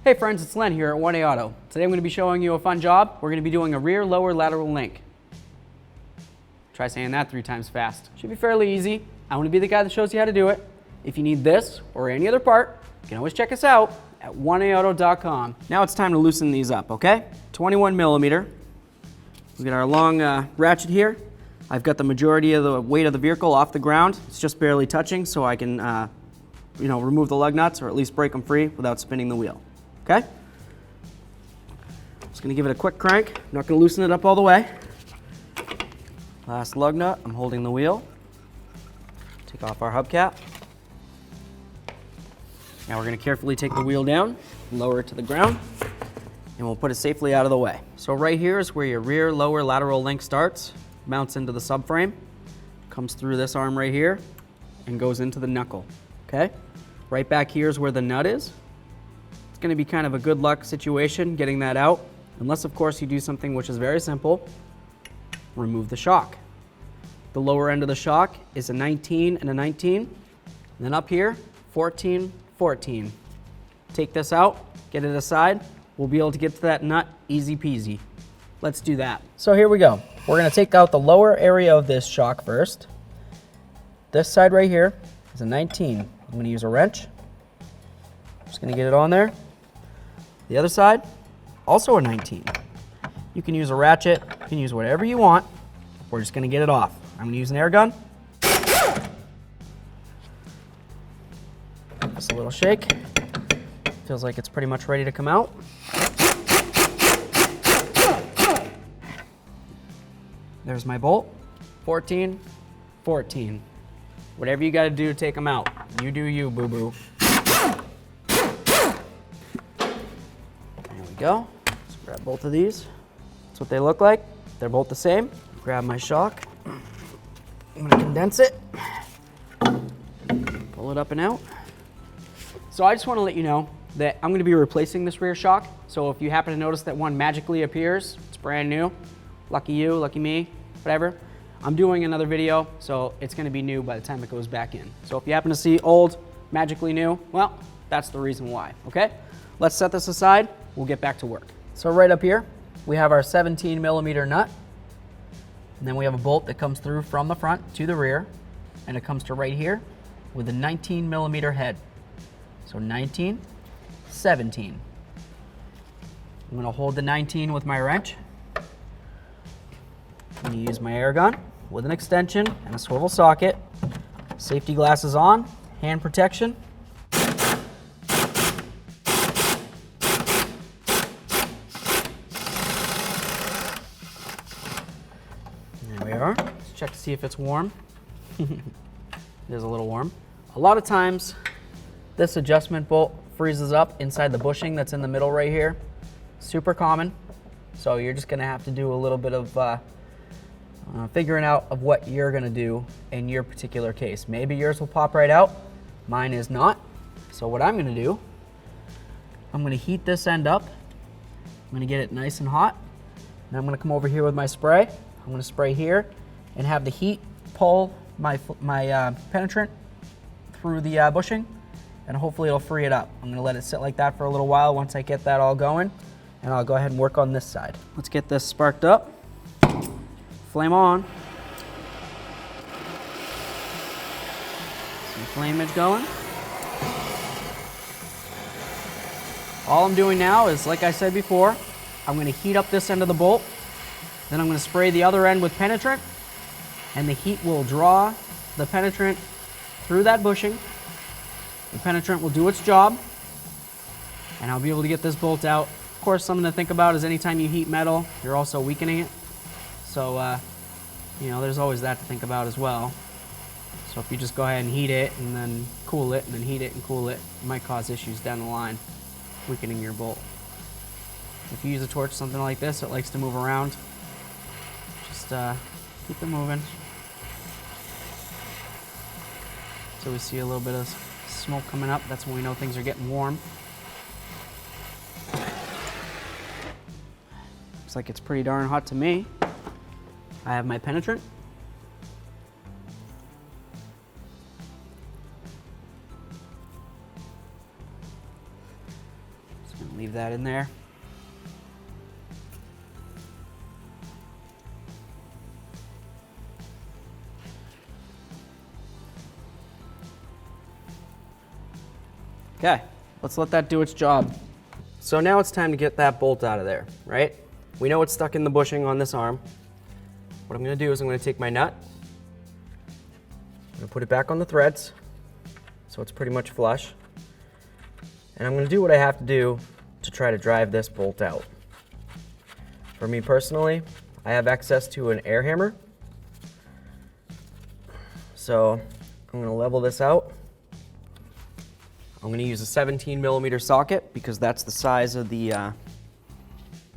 Hey friends, it's Len here at 1A Auto. Today I'm going to be showing you a fun job. We're going to be doing a rear lower lateral link. Try saying that 3 times fast. Should be fairly easy. I want to be the guy that shows you how to do it. If you need this or any other part, you can always check us out at 1aauto.com. Now it's time to loosen these up, okay? 21 millimeter. We got our long ratchet here. I've got the majority of the weight of the vehicle off the ground. It's just barely touching, so I can remove the lug nuts or at least break them free without spinning the wheel. Okay? Just gonna give it a quick crank. I'm not gonna loosen it up all the way. Last lug nut, I'm holding the wheel. Take off our hubcap. Now we're gonna carefully take the wheel down, lower it to the ground, and we'll put it safely out of the way. So right here is where your rear lower lateral link starts, mounts into the subframe, comes through this arm right here, and goes into the knuckle, okay? Right back here is where the nut is. It's going to be kind of a good luck situation getting that out, unless of course you do something which is very simple. Remove the shock. The lower end of the shock is a 19 and a 19. And then up here, 14, 14. Take this out, get it aside. We'll be able to get to that nut easy peasy. Let's do that. So here we go. We're going to take out the lower area of this shock first. This side right here is a 19. I'm going to use a wrench. Just going to get it on there. The other side, also a 19. You can use a ratchet, you can use whatever you want. We're just gonna get it off. I'm gonna use an air gun. Just a little shake. Feels like it's pretty much ready to come out. There's my bolt. 14, 14. Whatever you gotta do to take them out. You do you, boo-boo. Go. Let's grab both of these. That's what they look like. They're both the same. Grab my shock. I'm gonna condense it. Pull it up and out. So I just want to let you know that I'm going to be replacing this rear shock. So if you happen to notice that one magically appears, it's brand new. Lucky you, lucky me, whatever. I'm doing another video, so it's going to be new by the time it goes back in. So if you happen to see old, magically new, well, that's the reason why, okay? Let's set this aside. We'll get back to work. So right up here, we have our 17 millimeter nut. And then we have a bolt that comes through from the front to the rear. And it comes to right here with a 19 millimeter head. So 19, 17. I'm gonna hold the 19 with my wrench. I'm gonna use my air gun with an extension and a swivel socket. Safety glasses on, hand protection. There we are. Let's check to see if it's warm. It is a little warm. A lot of times, this adjustment bolt freezes up inside the bushing that's in the middle right here. Super common. So you're just gonna have to do a little bit of figuring out of what you're gonna do in your particular case. Maybe yours will pop right out. Mine is not. So what I'm gonna do, I'm gonna heat this end up. I'm gonna get it nice and hot. Then I'm gonna come over here with my spray. I'm gonna spray here and have the heat pull my penetrant through the bushing, and hopefully it'll free it up. I'm gonna let it sit like that for a little while once I get that all going, and I'll go ahead and work on this side. Let's get this sparked up. Flame on. Some flameage going. All I'm doing now is, like I said before, I'm gonna heat up this end of the bolt, then I'm gonna spray the other end with penetrant, and the heat will draw the penetrant through that bushing. The penetrant will do its job, and I'll be able to get this bolt out. Of course, something to think about is anytime you heat metal, you're also weakening it. So, there's always that to think about as well. So if you just go ahead and heat it and then cool it and then heat it and cool it, it might cause issues down the line, weakening your bolt. If you use a torch, something like this, it likes to move around. Just keep it moving. So we see a little bit of smoke coming up. That's when we know things are getting warm. Looks like it's pretty darn hot to me. I have my penetrant. Just gonna Leave that in there. Okay, let's let that do its job. So now it's time to get that bolt out of there, right? We know it's stuck in the bushing on this arm. What I'm gonna do is I'm gonna take my nut, I'm gonna put it back on the threads, so it's pretty much flush. And I'm gonna do what I have to do to try to drive this bolt out. For me personally, I have access to an air hammer. So I'm gonna level this out. I'm gonna use a 17mm socket because that's the size of the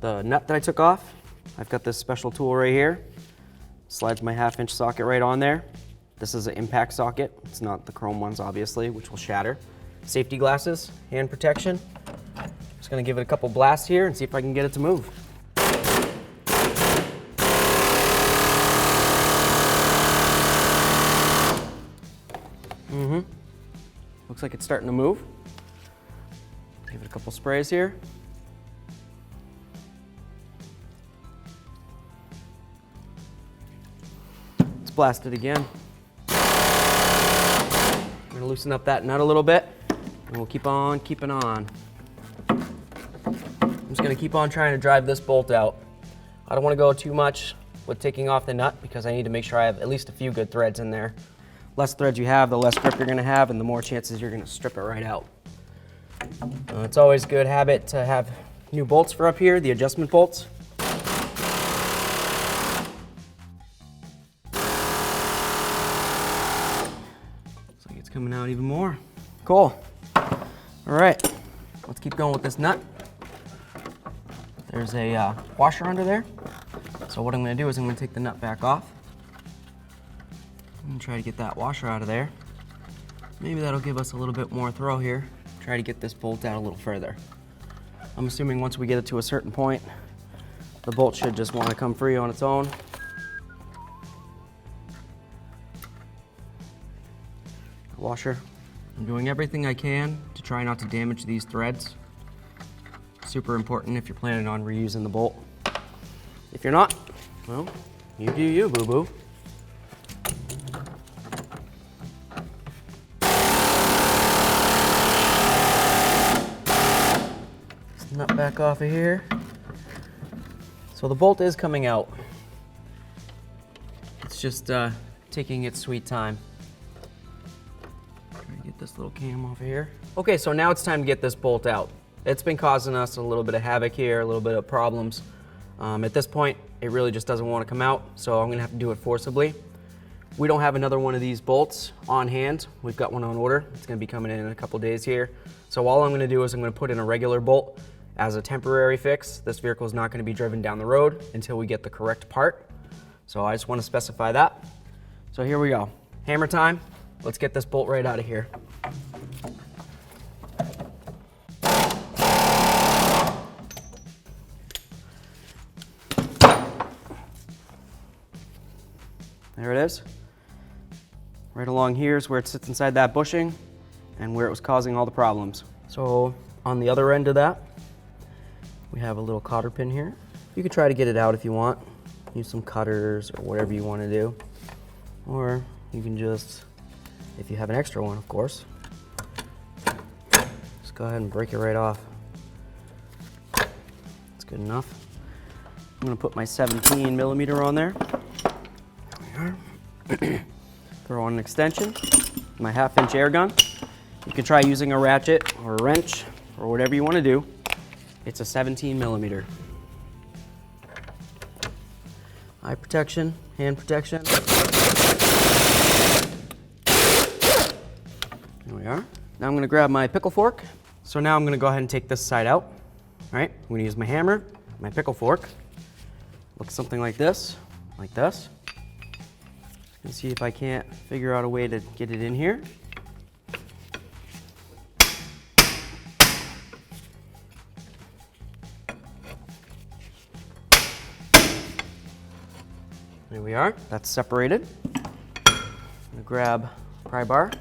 nut that I took off. I've got this special tool right here. Slides my 1/2-inch socket right on there. This is an impact socket. It's not the chrome ones, obviously, which will shatter. Safety glasses, hand protection. Just gonna give it a couple blasts here and see if I can get it to move. Looks like it's starting to move. Give it a couple sprays here. Let's blast it again. I'm gonna loosen up that nut a little bit, and we'll keep on keeping on. I'm just gonna keep on trying to drive this bolt out. I don't wanna go too much with taking off the nut because I need to make sure I have at least a few good threads in there. Less threads you have, the less grip you're gonna have, and the more chances you're gonna strip it right out. It's always a good habit to have new bolts for up here, the adjustment bolts. Looks like it's coming out even more. Cool. All right, let's keep going with this nut. There's a washer under there. So what I'm gonna do is I'm gonna take the nut back off. I'm gonna try to get that washer out of there. Maybe that'll give us a little bit more throw here. Try to get this bolt out a little further. I'm assuming once we get it to a certain point, the bolt should just want to come free on its own. Washer. I'm doing everything I can to try not to damage these threads. Super important if you're planning on reusing the bolt. If you're not, well, you do you, boo-boo. Nut back off of here. So the bolt is coming out. It's just taking its sweet time. Try to get this little cam off of here. Okay, so now it's time to get this bolt out. It's been causing us a little bit of havoc here, a little bit of problems. At this point, it really just doesn't want to come out, so I'm gonna have to do it forcibly. We don't have another one of these bolts on hand. We've got one on order. It's gonna be coming in a couple days here. So all I'm gonna do is I'm gonna put in a regular bolt as a temporary fix. This vehicle is not gonna be driven down the road until we get the correct part. So I just wanna specify that. So here we go. Hammer time. Let's get this bolt right out of here. There it is. Right along here is where it sits inside that bushing and where it was causing all the problems. So on the other end of that, we have a little cotter pin here. You could try to get it out if you want. Use some cutters or whatever you want to do. Or you can just, if you have an extra one, of course, just go ahead and break it right off. That's good enough. I'm gonna put my 17mm on there. There we are. Throw on an extension, my 1/2-inch air gun. You can try using a ratchet or a wrench or whatever you want to do. It's a 17mm. Eye protection, hand protection. There we are. Now I'm going to grab my pickle fork. So now I'm going to go ahead and take this side out. All right, I'm going to use my hammer, my pickle fork. Looks something like this, like this. And see if I can't figure out a way to get it in here. There we are, that's separated. I'm gonna grab a pry bar.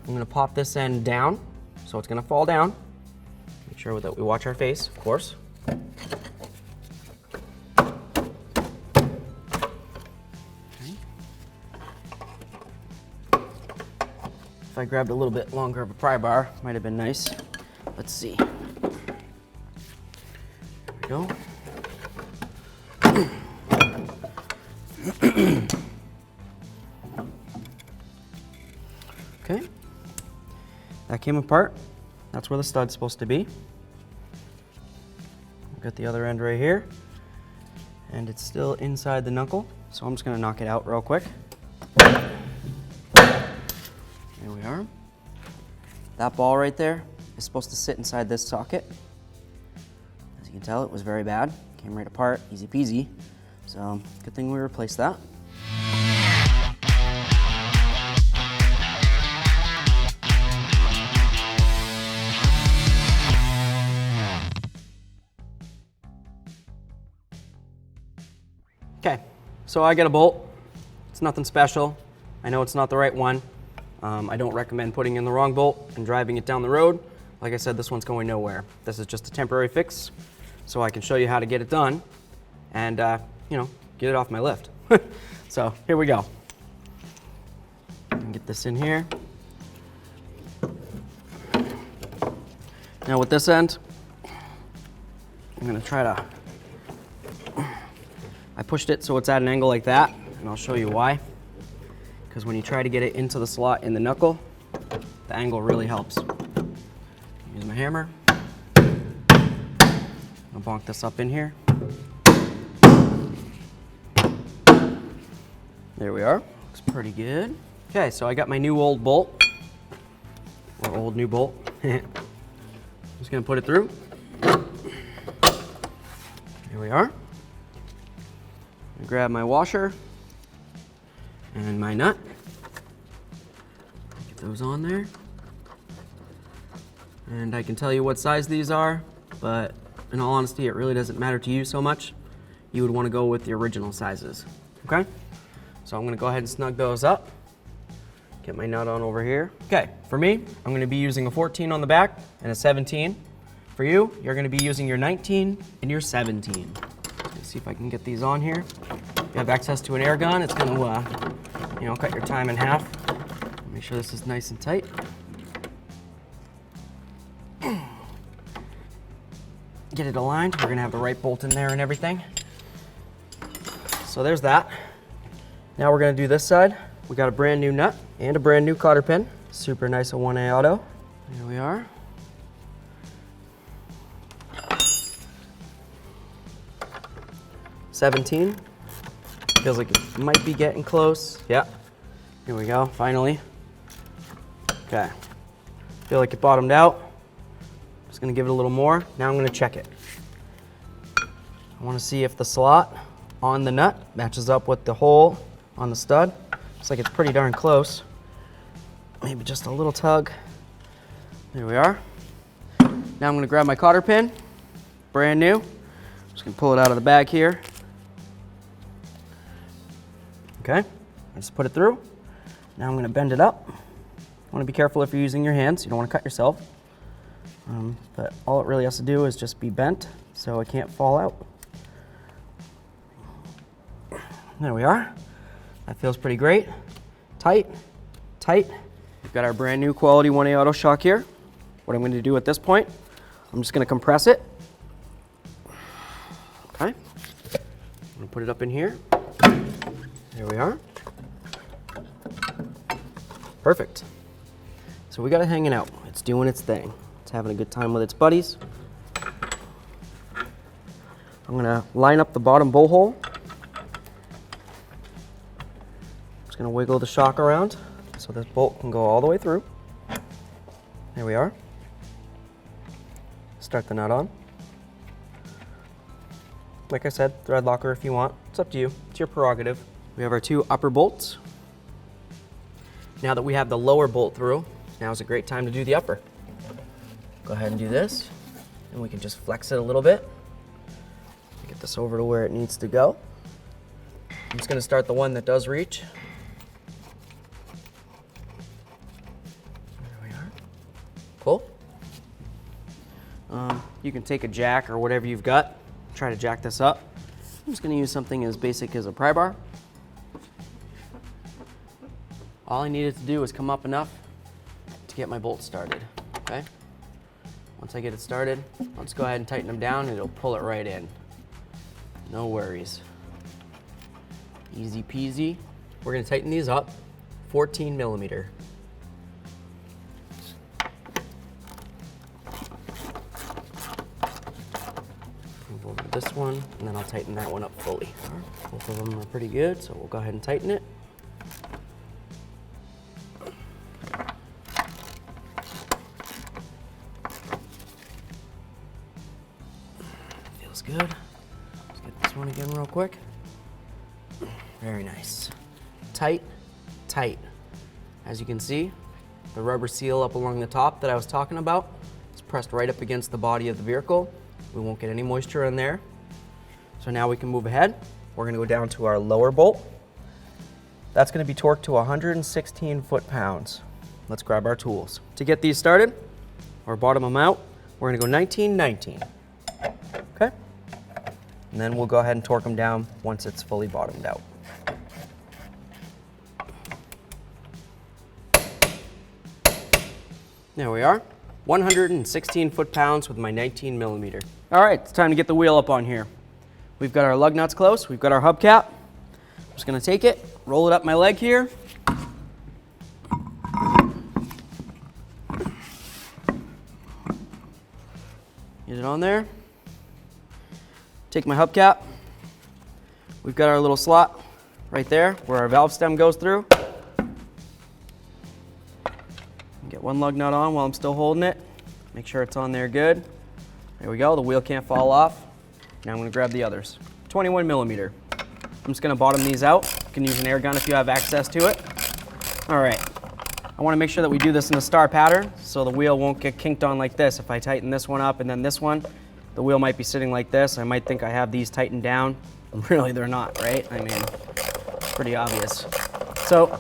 I'm gonna pop this end down, so it's gonna fall down. Make sure that we watch our face, of course. If I grabbed a little bit longer of a pry bar, might have been nice. Let's see. There we go. Okay, that came apart. That's where the stud's supposed to be. We've got the other end right here, and it's still inside the knuckle, so I'm just gonna knock it out real quick. There we are. That ball right there is supposed to sit inside this socket. As you can tell, it was very bad. Came right apart, easy peasy. So, good thing we replaced that. Okay, so I get a bolt. It's nothing special. I know it's not the right one. I don't recommend putting in the wrong bolt and driving it down the road. Like I said, this one's going nowhere. This is just a temporary fix, so I can show you how to get it done and, you know, get it off my lift. So here we go. Get this in here. Now with this end, I'm gonna try to, I pushed it so it's at an angle like that, and I'll show you why. Because when you try to get it into the slot in the knuckle, the angle really helps. Use my hammer. I'll bonk this up in here. There we are. Looks pretty good. Okay, so I got my new old bolt, or old new bolt. Just gonna put it through. Here we are. Grab my washer and my nut. Get those on there. And I can tell you what size these are, but in all honesty, it really doesn't matter to you so much. You would want to go with the original sizes, okay? So I'm gonna go ahead and snug those up. Get my nut on over here. Okay, for me, I'm gonna be using a 14 on the back and a 17. For you, you're gonna be using your 19 and your 17. Let's see if I can get these on here. If you have access to an air gun, it's gonna, you know, cut your time in half. Make sure this is nice and tight. Get it aligned. We're gonna have the right bolt in there and everything. So there's that. Now we're gonna do this side. We got a brand new nut and a brand new cotter pin. Super nice, a 1A auto. Here we are. $17. Feels like it might be getting close. Yeah. Here we go, finally. Okay. Feel like it bottomed out. Just gonna give it a little more. Now I'm gonna check it. I wanna see if the slot on the nut matches up with the hole on the stud. Looks like it's pretty darn close. Maybe just a little tug. There we are. Now I'm gonna grab my cotter pin, brand new. Just gonna pull it out of the bag here. Okay, I just put it through. Now I'm gonna bend it up. You wanna be careful if you're using your hands. You don't wanna cut yourself. But all it really has to do is just be bent so it can't fall out. There we are. That feels pretty great. Tight, tight. We've got our brand new quality 1A auto shock here. What I'm going to do at this point, I'm just going to compress it. Okay. I'm going to put it up in here. There we are. Perfect. So we got it hanging out. It's doing its thing. It's having a good time with its buddies. I'm going to line up the bottom bowl hole. Just going to wiggle the shock around so this bolt can go all the way through. There we are. Start the nut on. Like I said, thread locker if you want. It's up to you. It's your prerogative. We have our two upper bolts. Now that we have the lower bolt through, now is a great time to do the upper. Go ahead and do this, and we can just flex it a little bit. Get this over to where it needs to go. I'm just going to start the one that does reach. There we are. Cool. You can take a jack or whatever you've got, try to jack this up. I'm just gonna use something as basic as a pry bar. All I needed to do was come up enough to get my bolt started, okay? Once I get it started, let's go ahead and tighten them down and it'll pull it right in. No worries. Easy peasy. We're gonna tighten these up, 14 millimeter. Move over to this one, and then I'll tighten that one up fully. Both of them are pretty good, so we'll go ahead and tighten it. Feels good. Let's get this one again real quick. Very nice. Tight, tight. As you can see, the rubber seal up along the top that I was talking about is pressed right up against the body of the vehicle. We won't get any moisture in there. So now we can move ahead. We're gonna go down to our lower bolt. That's gonna be torqued to 116 foot-pounds. Let's grab our tools. To get these started, or bottom them out, we're gonna go 19-19, okay? And then we'll go ahead and torque them down once it's fully bottomed out. There we are, 116 foot-pounds with my 19 millimeter. All right, it's time to get the wheel up on here. We've got our lug nuts close, we've got our hubcap. I'm just gonna take it, roll it up my leg here. Get it on there. Take my hubcap. We've got our little slot right there where our valve stem goes through. Get one lug nut on while I'm still holding it. Make sure it's on there good. There we go, the wheel can't fall off. Now I'm gonna grab the others. 21 millimeter. I'm just gonna bottom these out. You can use an air gun if you have access to it. All right, I wanna make sure that we do this in a star pattern so the wheel won't get kinked on like this. If I tighten this one up and then this one, the wheel might be sitting like this. I might think I have these tightened down. Really, they're not, right? I mean, it's pretty obvious. So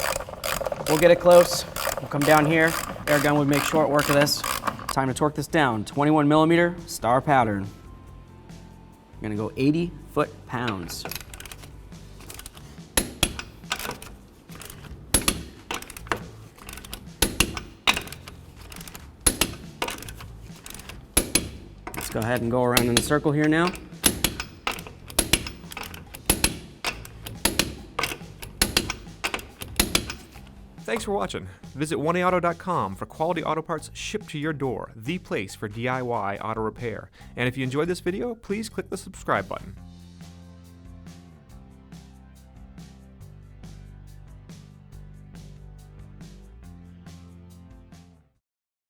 we'll get it close. We'll come down here. Air gun would make short work of this. Time to torque this down. 21 millimeter, star pattern. I'm gonna go 80 foot-pounds. Let's go ahead and go around in a circle here now. Thanks for watching. Visit 1aauto.com for quality auto parts shipped to your door, the place for DIY auto repair. And if you enjoyed this video, please click the subscribe button.